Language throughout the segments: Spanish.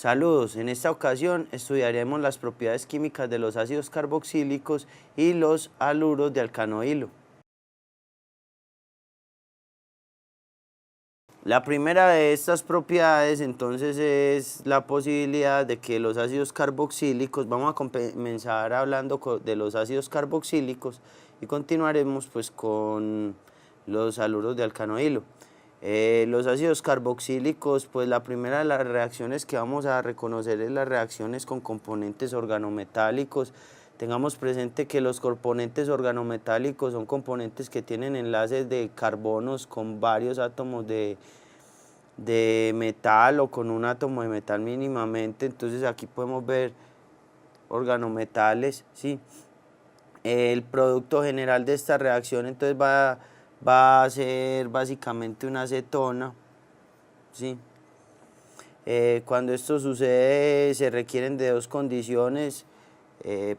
Saludos, en esta ocasión estudiaremos las propiedades químicas de los ácidos carboxílicos y los haluros de alcanoilo. La primera de estas propiedades entonces es la posibilidad de que los ácidos carboxílicos, vamos a comenzar hablando de los ácidos carboxílicos y continuaremos pues con los haluros de alcanoilo. Los ácidos carboxílicos, pues la primera de las reacciones que vamos a reconocer es las reacciones con componentes organometálicos. Tengamos presente que los componentes organometálicos son componentes que tienen enlaces de carbonos con varios átomos de metal o con un átomo de metal mínimamente. Entonces aquí podemos ver organometales, ¿sí? El producto general de esta reacción entonces va a ser básicamente una acetona, ¿sí? Cuando esto sucede se requieren de dos condiciones.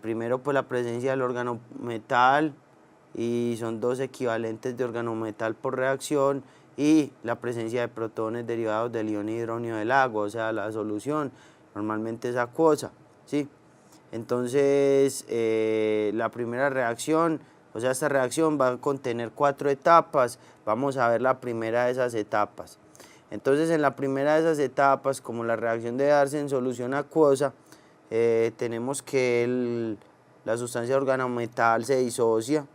Primero pues la presencia del organometal, y son dos equivalentes de organometal por reacción, y la presencia de protones derivados del ion hidrógeno del agua, o sea la solución normalmente es acuosa, ¿sí? Entonces la primera reacción, o sea esta reacción va a contener 4 etapas. Vamos a ver la primera de esas etapas. Entonces en la primera de esas etapas, como la reacción debe darse en solución acuosa, tenemos que la sustancia organometal se disocia.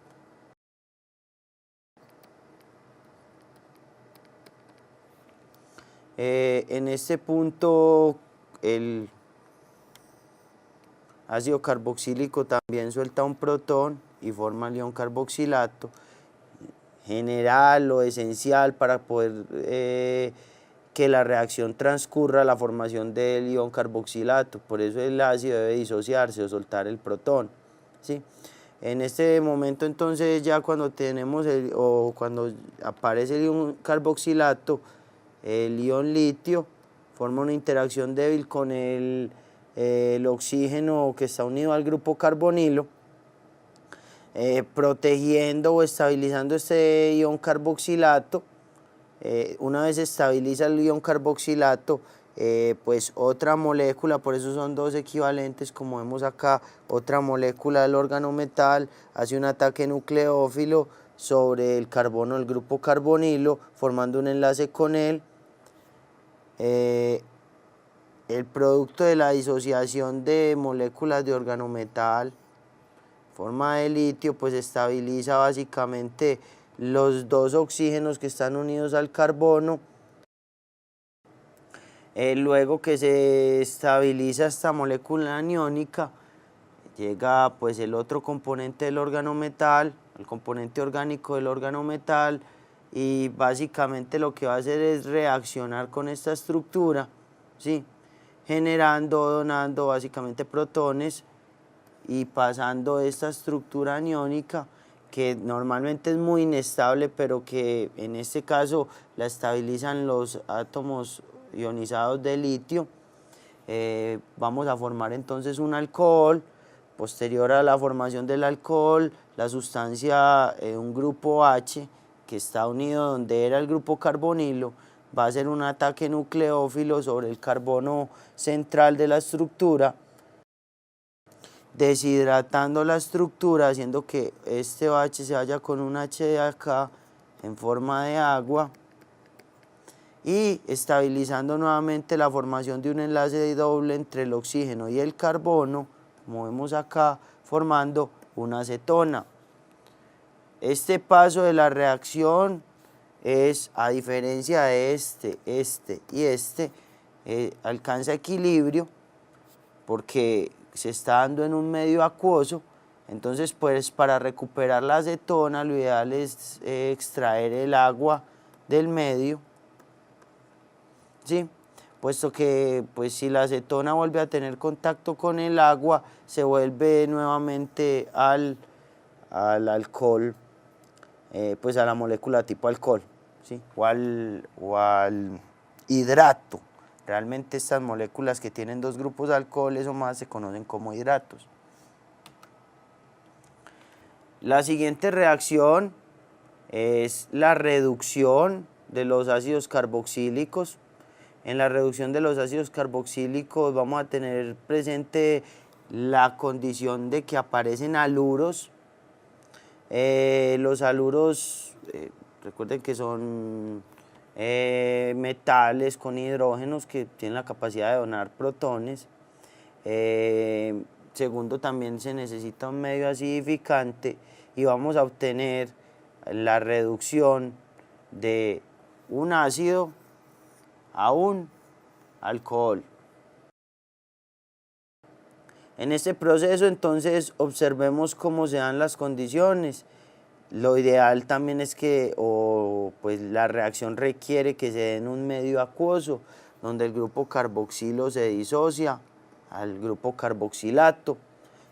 En este punto el ácido carboxílico también suelta un protón y forma el ion carboxilato. General o esencial para poder que la reacción transcurra la formación del ion carboxilato. Por eso el ácido debe disociarse o soltar el protón, ¿sí? En este momento entonces ya cuando tenemos cuando aparece el ion carboxilato, el ion litio forma una interacción débil con el oxígeno que está unido al grupo carbonilo, protegiendo o estabilizando este ion carboxilato. Una vez se estabiliza el ion carboxilato, pues otra molécula, por eso son dos equivalentes como vemos acá, otra molécula del organometal hace un ataque nucleófilo sobre el carbono del grupo carbonilo, formando un enlace con él. El producto de la disociación de moléculas de organometal, forma de litio, pues estabiliza básicamente los dos oxígenos que están unidos al carbono. Luego que se estabiliza esta molécula aniónica, llega pues el otro componente del organometal, el componente orgánico del organometal, y básicamente lo que va a hacer es reaccionar con esta estructura, ¿sí? Generando o donando básicamente protones y pasando esta estructura aniónica, que normalmente es muy inestable, pero que en este caso la estabilizan los átomos ionizados de litio. Vamos a formar entonces un alcohol. Posterior a la formación del alcohol, la sustancia, un grupo H que está unido donde era el grupo carbonilo, va a hacer un ataque nucleófilo sobre el carbono central de la estructura, deshidratando la estructura, haciendo que este OH se vaya con un H de acá en forma de agua, y estabilizando nuevamente la formación de un enlace doble entre el oxígeno y el carbono, como vemos acá, formando una acetona. Este paso de la reacción es, a diferencia de este y este, alcanza equilibrio porque se está dando en un medio acuoso. Entonces pues para recuperar la acetona lo ideal es extraer el agua del medio, ¿sí? Puesto que pues si la acetona vuelve a tener contacto con el agua, se vuelve nuevamente al alcohol, pues a la molécula tipo alcohol, ¿sí? o al hidrato. Realmente estas moléculas que tienen dos grupos de alcoholes o más se conocen como hidratos. La siguiente reacción es la reducción de los ácidos carboxílicos. En la reducción de los ácidos carboxílicos vamos a tener presente la condición de que aparecen haluros. Los haluros, recuerden que son metales con hidrógenos que tienen la capacidad de donar protones. Segundo, también se necesita un medio acidificante y vamos a obtener la reducción de un ácido a un alcohol. En este proceso, entonces, observemos cómo se dan las condiciones. Lo ideal también es que, pues la reacción requiere que se dé en un medio acuoso, donde el grupo carboxilo se disocia al grupo carboxilato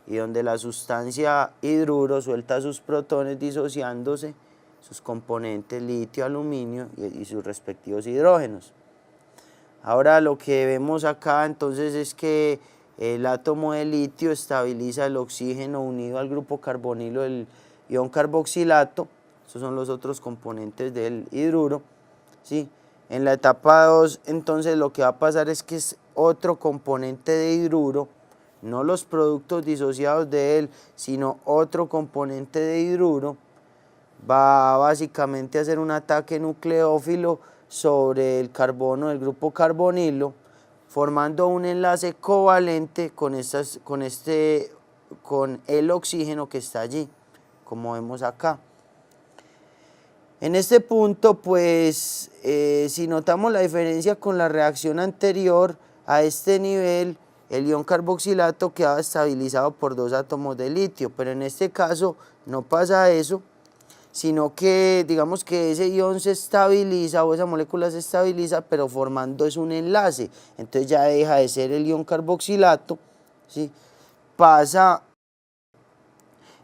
y donde la sustancia hidruro suelta sus protones disociándose sus componentes litio, aluminio y sus respectivos hidrógenos. Ahora lo que vemos acá entonces es que el átomo de litio estabiliza el oxígeno unido al grupo carbonilo del ion carboxilato. Estos son los otros componentes del hidruro, ¿sí? En la etapa 2 entonces lo que va a pasar es que es otro componente de hidruro, no los productos disociados de él, sino otro componente de hidruro, va básicamente a hacer un ataque nucleófilo sobre el carbono del grupo carbonilo, formando un enlace covalente con el oxígeno que está allí, como vemos acá. En este punto, pues, si notamos la diferencia con la reacción anterior, a este nivel, el ion carboxilato queda estabilizado por dos átomos de litio, pero en este caso no pasa eso, sino que digamos que ese ion se estabiliza o esa molécula se estabiliza, pero formando es un enlace. Entonces ya deja de ser el ion carboxilato, ¿sí? Pasa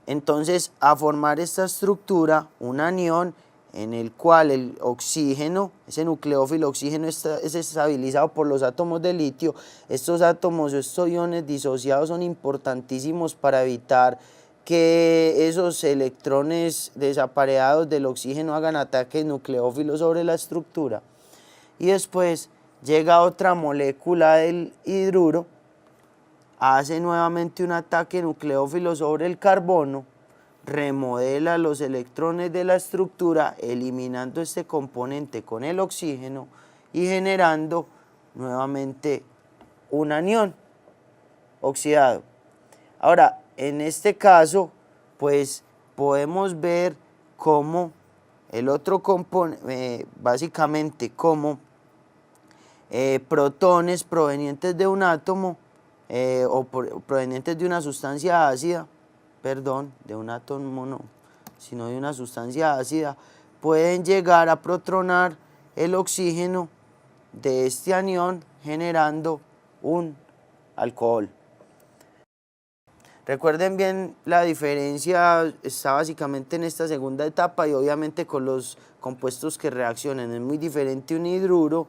entonces a formar esta estructura, un anión, en el cual el oxígeno, ese nucleófilo oxígeno es estabilizado por los átomos de litio. Estos átomos, estos iones disociados son importantísimos para evitar que esos electrones desapareados del oxígeno hagan ataques nucleófilos sobre la estructura. Y después llega otra molécula del hidruro, hace nuevamente un ataque nucleófilo sobre el carbono, remodela los electrones de la estructura, eliminando este componente con el oxígeno y generando nuevamente un anión oxidado. Ahora, en este caso, pues podemos ver cómo el otro componente, básicamente como protones provenientes de un átomo provenientes de una sustancia ácida, de un átomo no, sino de una sustancia ácida, pueden llegar a protonar el oxígeno de este anión generando un alcohol. Recuerden bien, la diferencia está básicamente en esta segunda etapa y obviamente con los compuestos que reaccionan. Es muy diferente un hidruro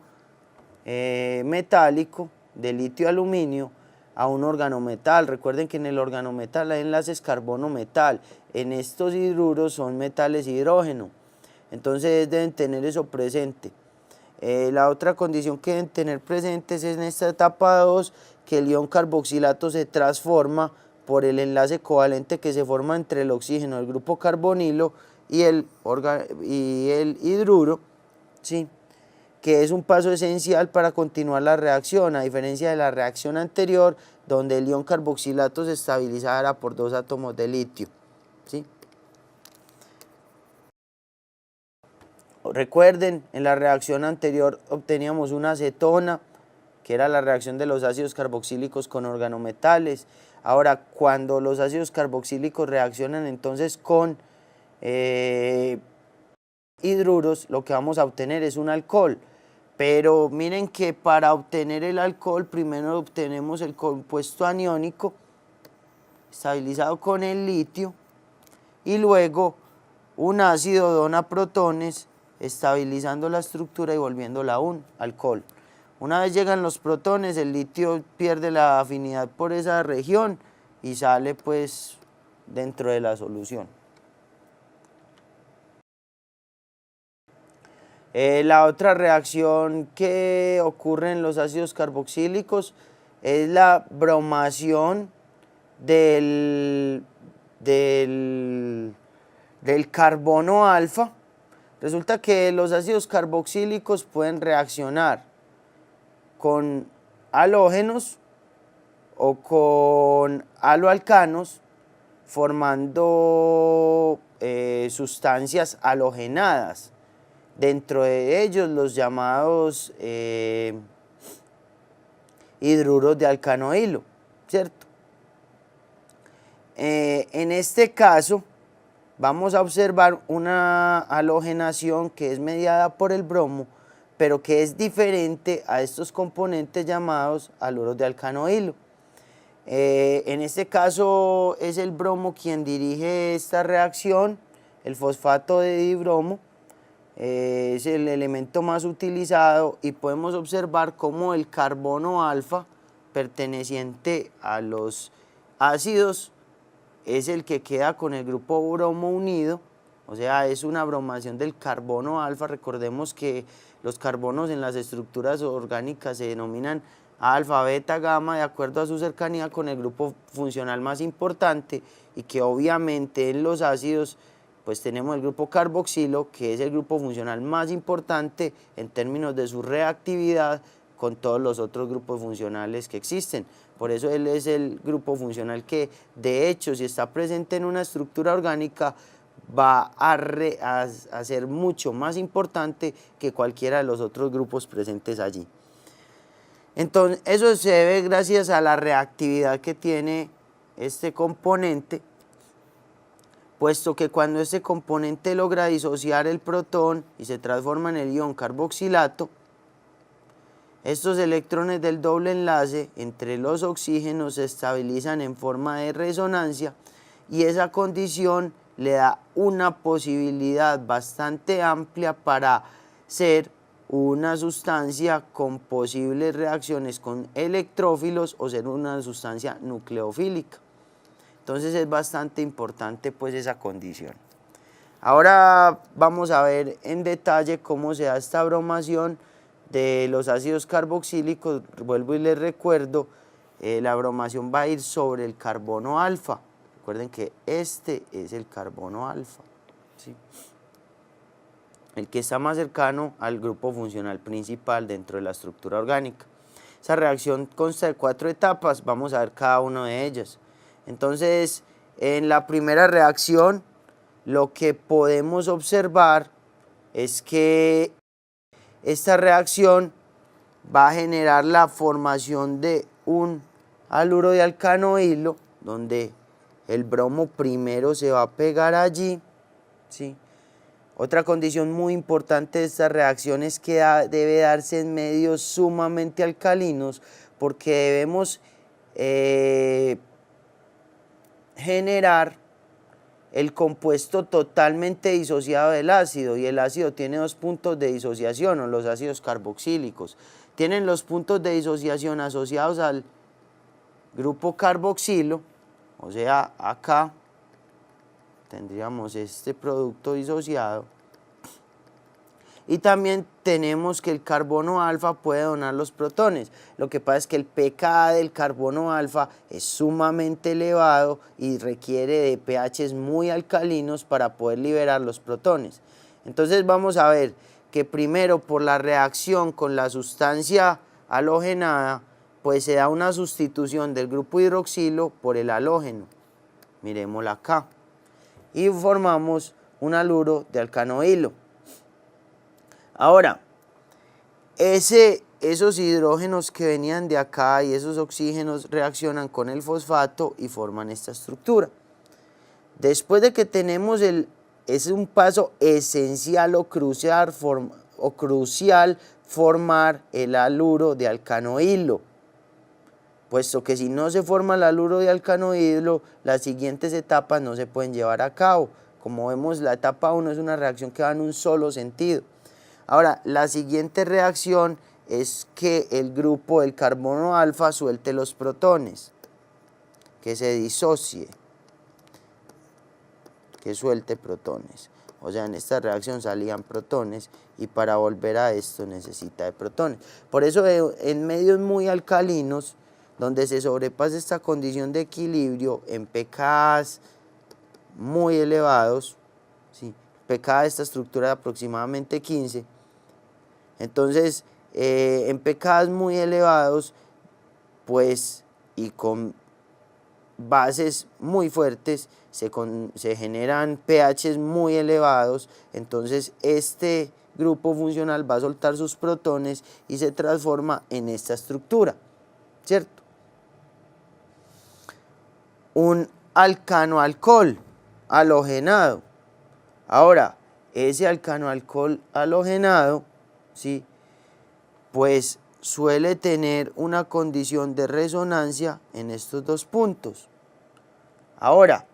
metálico de litio-aluminio a un organometal. Recuerden que en el organometal hay enlaces carbono-metal. En estos hidruros son metales hidrógeno. Entonces deben tener eso presente. La otra condición que deben tener presentes es en esta etapa 2 que el ion carboxilato se transforma por el enlace covalente que se forma entre el oxígeno del grupo carbonilo y el hidruro, ¿sí? Que es un paso esencial para continuar la reacción, a diferencia de la reacción anterior, donde el ion carboxilato se estabilizara por dos átomos de litio, ¿sí? Recuerden, en la reacción anterior obteníamos una acetona, que era la reacción de los ácidos carboxílicos con organometales. Ahora, cuando los ácidos carboxílicos reaccionan entonces con hidruros, lo que vamos a obtener es un alcohol. Pero miren que para obtener el alcohol, primero obtenemos el compuesto aniónico estabilizado con el litio y luego un ácido dona protones estabilizando la estructura y volviéndola un alcohol. Una vez llegan los protones, el litio pierde la afinidad por esa región y sale pues dentro de la solución. La otra reacción que ocurre en los ácidos carboxílicos es la bromación del carbono alfa. Resulta que los ácidos carboxílicos pueden reaccionar con halógenos o con haloalcanos formando sustancias halogenadas. Dentro de ellos los llamados hidruros de alcano hilo, ¿cierto? En este caso vamos a observar una halogenación que es mediada por el bromo, pero que es diferente a estos componentes llamados haluros de alcano hilo. En este caso es el bromo quien dirige esta reacción, el fosfato de dibromo. Es el elemento más utilizado y podemos observar cómo el carbono alfa perteneciente a los ácidos es el que queda con el grupo bromo unido, o sea, es una bromación del carbono alfa. Recordemos que los carbonos en las estructuras orgánicas se denominan alfa, beta, gamma, de acuerdo a su cercanía con el grupo funcional más importante, y que obviamente en los ácidos pues tenemos el grupo carboxilo, que es el grupo funcional más importante en términos de su reactividad con todos los otros grupos funcionales que existen. Por eso él es el grupo funcional que, de hecho, si está presente en una estructura orgánica, va a ser mucho más importante que cualquiera de los otros grupos presentes allí. Entonces, eso se debe gracias a la reactividad que tiene este componente, puesto que cuando este componente logra disociar el protón y se transforma en el ion carboxilato, estos electrones del doble enlace entre los oxígenos se estabilizan en forma de resonancia, y esa condición le da una posibilidad bastante amplia para ser una sustancia con posibles reacciones con electrófilos o ser una sustancia nucleofílica. Entonces es bastante importante pues esa condición. Ahora vamos a ver en detalle cómo se da esta bromación de los ácidos carboxílicos. Vuelvo y les recuerdo, la bromación va a ir sobre el carbono alfa. Recuerden que este es el carbono alfa, ¿sí? El que está más cercano al grupo funcional principal dentro de la estructura orgánica. Esa reacción consta de 4 etapas, vamos a ver cada una de ellas. Entonces, en la primera reacción, lo que podemos observar es que esta reacción va a generar la formación de un haluro de alcano hilo, donde el bromo primero se va a pegar allí, ¿sí? Otra condición muy importante de esta reacción es que debe darse en medios sumamente alcalinos, porque debemos generar el compuesto totalmente disociado del ácido, y el ácido tiene 2 puntos de disociación, o los ácidos carboxílicos. Tienen los puntos de disociación asociados al grupo carboxilo, o sea, acá tendríamos este producto disociado, y también tenemos que el carbono alfa puede donar los protones. Lo que pasa es que el pKa del carbono alfa es sumamente elevado y requiere de pHs muy alcalinos para poder liberar los protones. Entonces vamos a ver que primero, por la reacción con la sustancia halogenada, pues se da una sustitución del grupo hidroxilo por el halógeno. Miremosla acá. Y formamos un haluro de alcano hilo. Ahora, esos hidrógenos que venían de acá y esos oxígenos reaccionan con el fosfato y forman esta estructura. Después de que tenemos es un paso esencial o crucial formar el haluro de alcano hilo, puesto que si no se forma el haluro de alcano hilo, las siguientes etapas no se pueden llevar a cabo. Como vemos, la etapa 1 es una reacción que va en un solo sentido. Ahora, la siguiente reacción es que el grupo del carbono alfa suelte los protones, que se disocie, que suelte protones. O sea, en esta reacción salían protones y para volver a esto necesita de protones. Por eso en medios muy alcalinos, donde se sobrepasa esta condición de equilibrio en pKs muy elevados, ¿sí? pK de esta estructura de aproximadamente 15, entonces en pKs muy elevados, pues y con bases muy fuertes, se generan pHs muy elevados, entonces este grupo funcional va a soltar sus protones y se transforma en esta estructura, ¿cierto? Un alcano-alcohol halogenado. Ahora, ese alcano-alcohol halogenado, ¿sí? Pues suele tener una condición de resonancia en estos dos puntos. Ahora,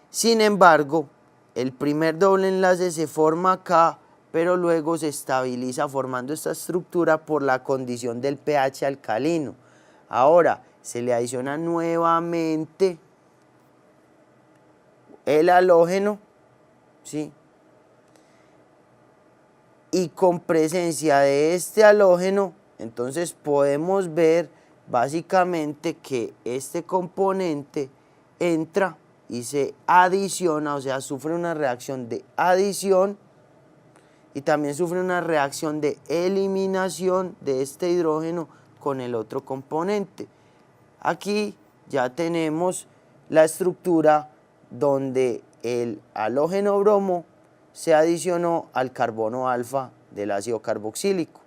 sin embargo, el primer doble enlace se forma acá, pero luego se estabiliza formando esta estructura por la condición del pH alcalino. Ahora, se le adiciona nuevamente el halógeno, ¿sí? Y con presencia de este halógeno, entonces podemos ver básicamente que este componente entra y se adiciona, o sea, sufre una reacción de adición y también sufre una reacción de eliminación de este hidrógeno con el otro componente. Aquí ya tenemos la estructura donde el halógeno bromo se adicionó al carbono alfa del ácido carboxílico.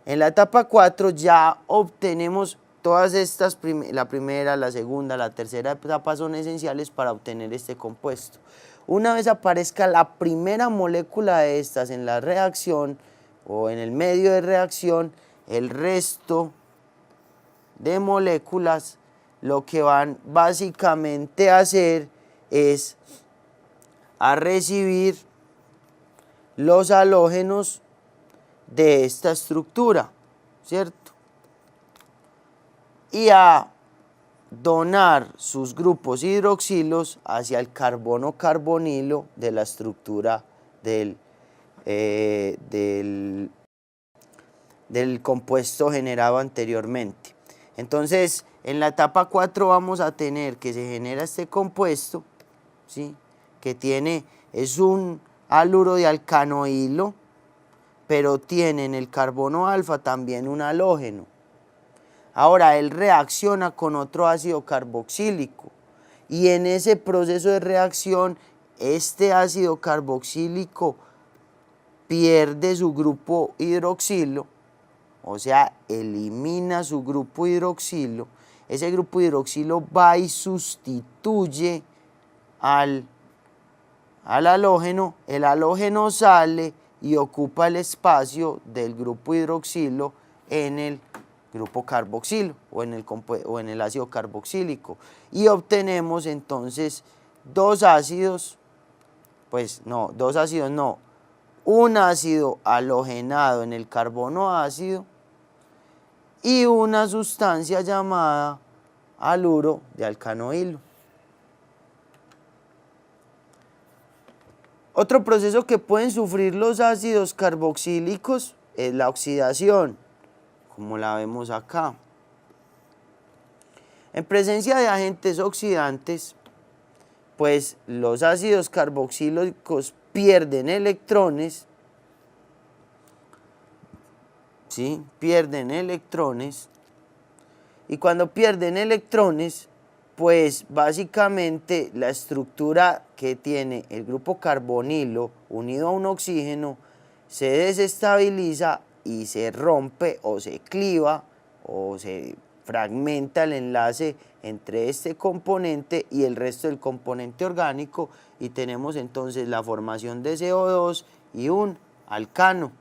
En la etapa 4 ya obtenemos todas estas, la primera, la segunda, la tercera etapa son esenciales para obtener este compuesto. Una vez aparezca la primera molécula de estas en la reacción o en el medio de reacción, el resto de moléculas lo que van básicamente a hacer es a recibir los halógenos de esta estructura, ¿cierto? Y a donar sus grupos hidroxilos hacia el carbono carbonilo de la estructura del compuesto generado anteriormente. Entonces, en la etapa 4 vamos a tener que se genera este compuesto, ¿sí? Que es un haluro de alcanoilo, pero tiene en el carbono alfa también un halógeno. Ahora, él reacciona con otro ácido carboxílico y en ese proceso de reacción, este ácido carboxílico pierde su grupo hidroxilo, o sea, elimina su grupo hidroxilo. Ese grupo hidroxilo va y sustituye al halógeno, el halógeno sale y ocupa el espacio del grupo hidroxilo en el grupo carboxilo o en el ácido carboxílico y obtenemos entonces un ácido halogenado en el carbono ácido y una sustancia llamada haluro de alcanoilo. Otro proceso que pueden sufrir los ácidos carboxílicos es la oxidación, como la vemos acá. En presencia de agentes oxidantes, pues los ácidos carboxílicos pierden electrones, ¿sí? Pierden electrones, y cuando pierden electrones, pues básicamente la estructura que tiene el grupo carbonilo unido a un oxígeno se desestabiliza y se rompe o se cliva o se fragmenta el enlace entre este componente y el resto del componente orgánico y tenemos entonces la formación de CO2 y un alcano.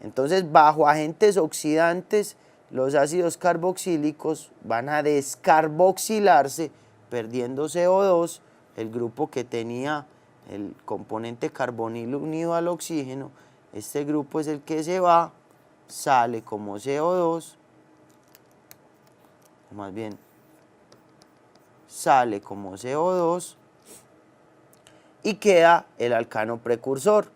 Entonces, bajo agentes oxidantes, los ácidos carboxílicos van a descarboxilarse, perdiendo CO2, el grupo que tenía el componente carbonilo unido al oxígeno. Este grupo es el que se va, sale como CO2, o más bien, sale como CO2, y queda el alcano precursor.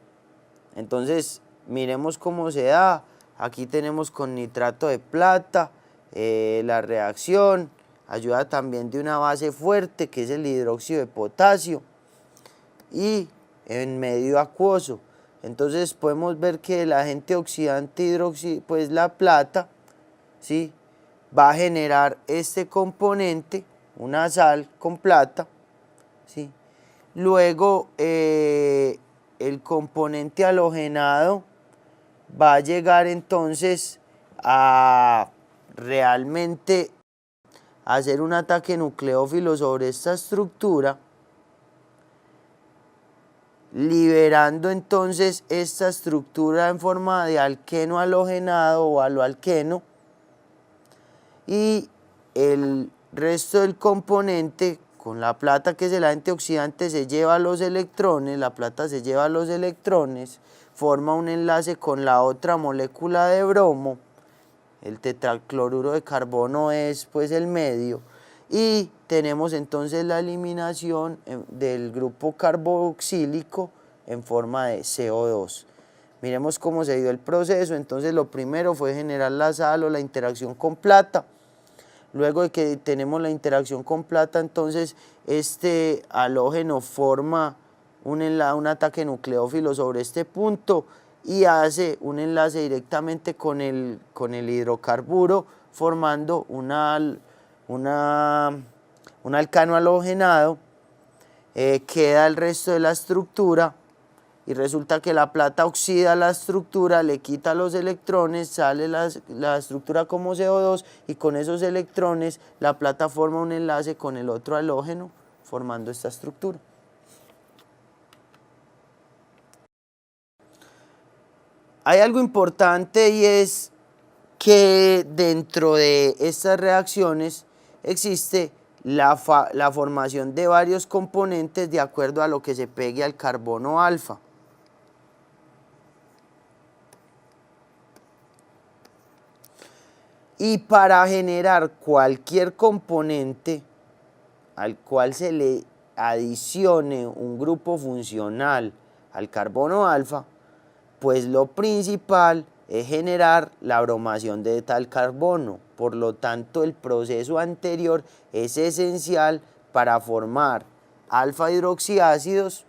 Entonces, miremos cómo se da. Aquí tenemos con nitrato de plata, la reacción, ayuda también de una base fuerte que es el hidróxido de potasio y en medio acuoso. Entonces podemos ver que el agente oxidante pues la plata, ¿sí?, va a generar este componente, una sal con plata, ¿sí? Luego el componente halogenado va a llegar entonces a realmente hacer un ataque nucleófilo sobre esta estructura, liberando entonces esta estructura en forma de alqueno halogenado o haloalqueno, y el resto del componente con la plata, que es el agente oxidante, se lleva los electrones, la plata se lleva los electrones, forma un enlace con la otra molécula de bromo, el tetracloruro de carbono es pues el medio, y tenemos entonces la eliminación del grupo carboxílico en forma de CO2. Miremos cómo se dio el proceso. Entonces lo primero fue generar la sal o la interacción con plata. Luego de que tenemos la interacción con plata, entonces este halógeno forma un ataque nucleófilo sobre este punto y hace un enlace directamente con el hidrocarburo, formando un alcano halogenado. Queda el resto de la estructura y resulta que la plata oxida la estructura, le quita los electrones, sale la estructura como CO2 y con esos electrones la plata forma un enlace con el otro halógeno formando esta estructura. Hay algo importante y es que dentro de estas reacciones existe la formación de varios componentes de acuerdo a lo que se pegue al carbono alfa. Y para generar cualquier componente al cual se le adicione un grupo funcional al carbono alfa, pues lo principal es generar la bromación de tal carbono. Por lo tanto, el proceso anterior es esencial para formar alfa hidroxiácidos,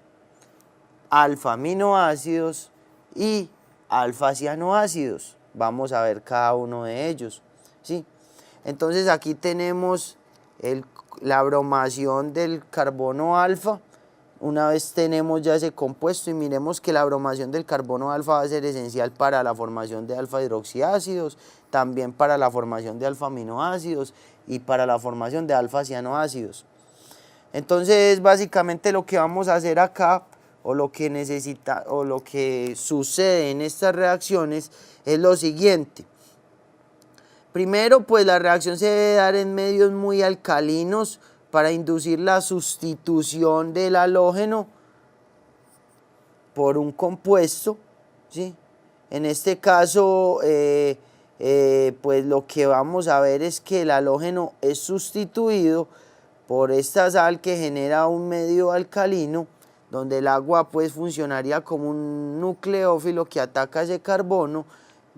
alfa aminoácidos y alfa cianoácidos. Vamos a ver cada uno de ellos, ¿sí? Entonces aquí tenemos la bromación del carbono alfa. Una vez tenemos ya ese compuesto y miremos que la bromación del carbono alfa va a ser esencial para la formación de alfa hidroxiácidos, también para la formación de alfa aminoácidos y para la formación de alfa cianoácidos. Entonces básicamente lo que vamos a hacer acá o lo que sucede en estas reacciones es lo siguiente. Primero, pues la reacción se debe dar en medios muy alcalinos para inducir la sustitución del halógeno por un compuesto, ¿sí? En este caso, pues lo que vamos a ver es que el halógeno es sustituido por esta sal que genera un medio alcalino, donde el agua pues funcionaría como un nucleófilo que ataca ese carbono,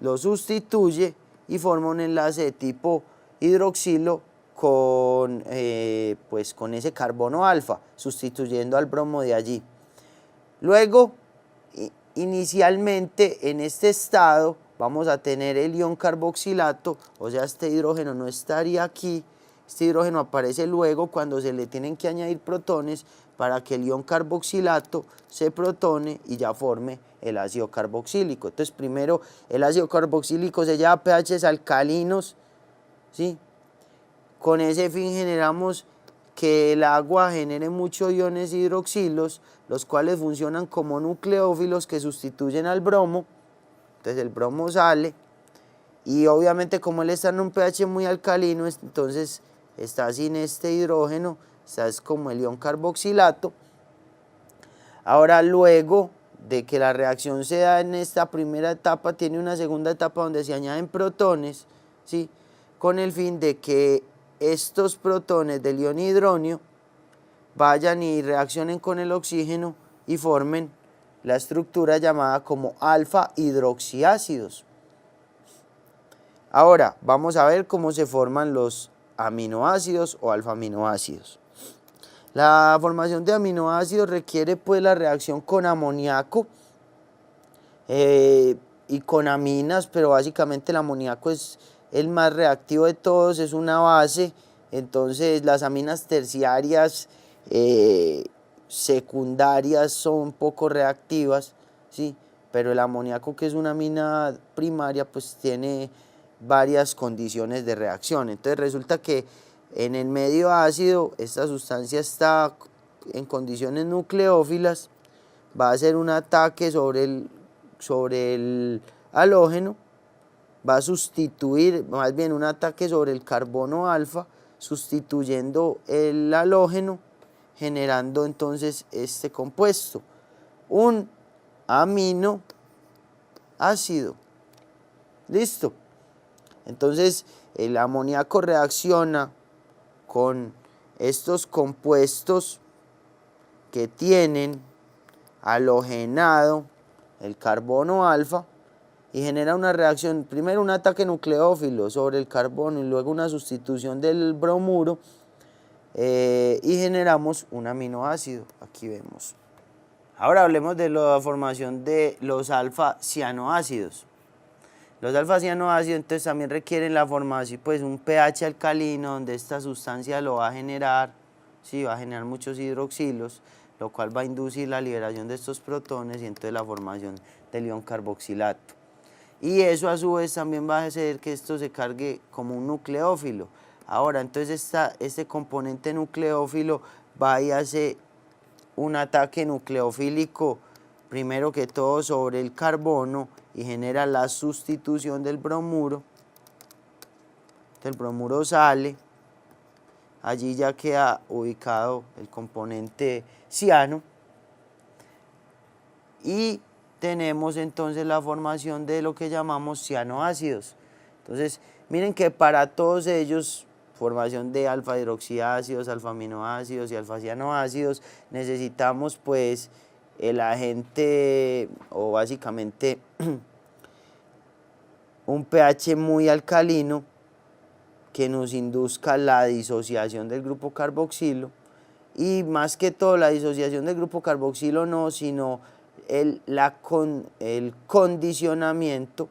lo sustituye y forma un enlace de tipo hidroxilo con ese carbono alfa, sustituyendo al bromo de allí. Luego, inicialmente en este estado vamos a tener el ion carboxilato, o sea, este hidrógeno no estaría aquí. Este hidrógeno aparece luego cuando se le tienen que añadir protones para que el ion carboxilato se protone y ya forme el ácido carboxílico. Entonces primero el ácido carboxílico se lleva a pHs alcalinos, ¿sí? Con ese fin generamos que el agua genere muchos iones hidroxilos, los cuales funcionan como nucleófilos que sustituyen al bromo. Entonces el bromo sale y obviamente como él está en un pH muy alcalino, entonces está sin este hidrógeno, es como el ion carboxilato. Ahora luego de que la reacción se da en esta primera etapa, tiene una segunda etapa donde se añaden protones, ¿sí? Con el fin de que estos protones del ion hidronio vayan y reaccionen con el oxígeno y formen la estructura llamada como alfa hidroxiácidos. Ahora vamos a ver cómo se forman los aminoácidos o alfa-aminoácidos. La formación de aminoácidos requiere pues la reacción con amoníaco y con aminas, pero básicamente el amoníaco es el más reactivo de todos, es una base. Entonces las aminas terciarias secundarias son poco reactivas, ¿sí? Pero el amoníaco, que es una amina primaria, pues tiene varias condiciones de reacción. Entonces resulta que en el medio ácido esta sustancia está en condiciones nucleófilas, va a hacer un ataque sobre el halógeno, va a sustituir, más bien un ataque sobre el carbono alfa, sustituyendo el halógeno, generando entonces este compuesto, un aminoácido. ¿Listo? Entonces el amoníaco reacciona con estos compuestos que tienen halogenado el carbono alfa y genera una reacción, primero un ataque nucleófilo sobre el carbono y luego una sustitución del bromuro, y generamos un aminoácido. Aquí vemos. Ahora hablemos de la formación de los alfa-cianoácidos. Los alfa-cianoácidos entonces también requieren la formación, pues un pH alcalino, donde esta sustancia lo va a generar, sí, va a generar muchos hidroxilos, lo cual va a inducir la liberación de estos protones y entonces la formación del ion carboxilato. Y eso a su vez también va a hacer que esto se cargue como un nucleófilo. Ahora, entonces este componente nucleófilo va y hace un ataque nucleofílico, primero que todo sobre el carbono, y genera la sustitución del bromuro. El bromuro sale, allí ya queda ubicado el componente ciano, y tenemos entonces la formación de lo que llamamos cianoácidos. Entonces, miren que para todos ellos, formación de alfa hidroxiácidos, alfa aminoácidos y alfa cianoácidos, necesitamos pues el agente, o básicamente un pH muy alcalino que nos induzca la disociación del grupo carboxilo, y más que todo la disociación del grupo carboxilo no, sino el condicionamiento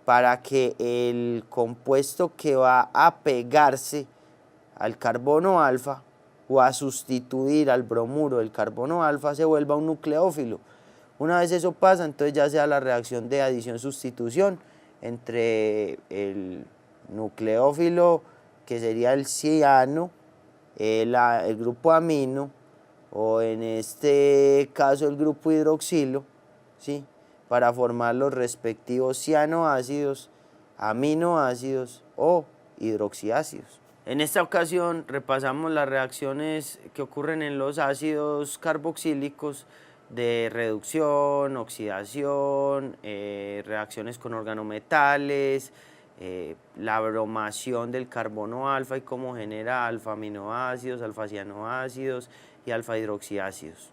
para que el compuesto que va a pegarse al carbono alfa o a sustituir al bromuro del carbono alfa se vuelva un nucleófilo. Una vez eso pasa, entonces ya se da la reacción de adición-sustitución entre el nucleófilo, que sería el ciano, el grupo amino, o en este caso el grupo hidroxilo, ¿sí?, para formar los respectivos cianoácidos, aminoácidos o hidroxiácidos. En esta ocasión repasamos las reacciones que ocurren en los ácidos carboxílicos de reducción, oxidación, reacciones con organometales, la bromación del carbono alfa y cómo genera alfa aminoácidos, alfa cianoácidos y alfa hidroxiácidos.